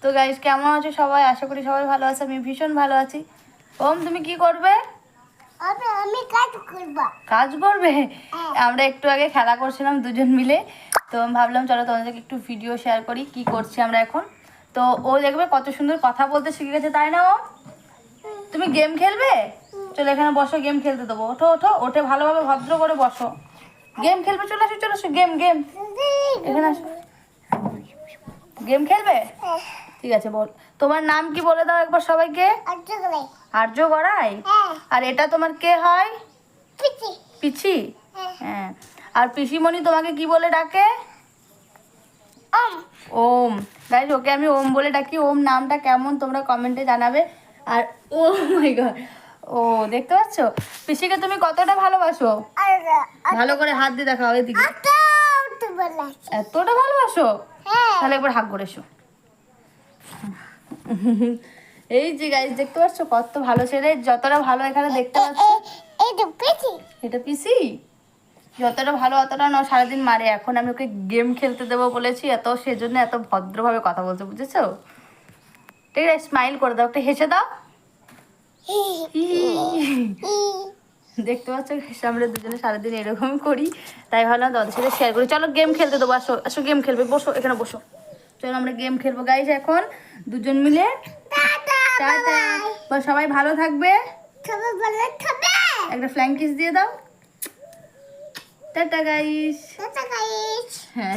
তো গাইস কেমন আছো সবাই? আশা করি সবাই ভালো আছে। আমি ভীষণ ভালো আছি। ওম তুমি কি করবে? আমি কাজ করব। কাজ করবে? আমরা একটু আগে খেলা করছিলাম দুজন মিলে, তো আমি ভাবলাম চলো তোমাদেরকে একটু ভিডিও শেয়ার করি কি করছি আমরা এখন। তো ও দেখবে কত সুন্দর কথা বলতে শিখে গেছে, তাই না? ও তুমি গেম খেলবে? চলো এখানে বসো, গেম খেলতে দেবো। ওঠো ওঠো, ওঠে ভালোভাবে ভদ্র করে বসো। গেম খেলবে? চলে আসো চলে আসো, গেম গেম এখানে আসো। গেম খেলবে? ঠিক আছে, বল তোমার নাম কি বলে দাও একবার সবাইকে। আর্য গড়াই। আর এটা তোমার কে হয়? পিছি। হ্যাঁ। আর পিসিমণি তোমাকে কি বলে ডাকে? ওম। গাইস ওকে আমি ওম বলে ডাকি। ওম নামটা কেমন তোমরা কমেন্টে জানাবে। আর ও মাই গড, ও দেখতে পাচ্ছ পিসিকে তুমি কতটা ভালোবাসো? ভালো করে হাত দিয়ে দেখাও এদিকে। এতটা ভালোবাসো? তাহলে একবার হাত করে এসো। এই যে গাইস দেখতে পাচ্ছ কত ভালো ছেলে, যতটা ভালো এখানে দেখতে পাচ্ছ। এটা পিসি যতটা ভালো অতটা না, সারাদিন মারে। এখন আমি ওকে গেম খেলতে দেবো বলেছি, সেজন্য এত ভদ্রভাবে কথা বলছে, বুঝেছো? ঠিক আছে, স্মাইল করে দাও, একটা হেসে দাও। দেখতে পাচ্ছ আমরা দুজনে সারাদিন এরকম করি, তাই ভাবলাম তোমাদের সাথে শেয়ার করি। চলো গেম খেলতে দেবো, আসো আসো গেম খেলবে, বসো এখানে বসো। চলো আমরা গেম খেলবো গাইস এখন দুজন মিলে। টাটা। সবাই ভালো থাকবে। একটা ফ্ল্যাং কিস দিয়ে দাও। Tata guys. হ্যাঁ।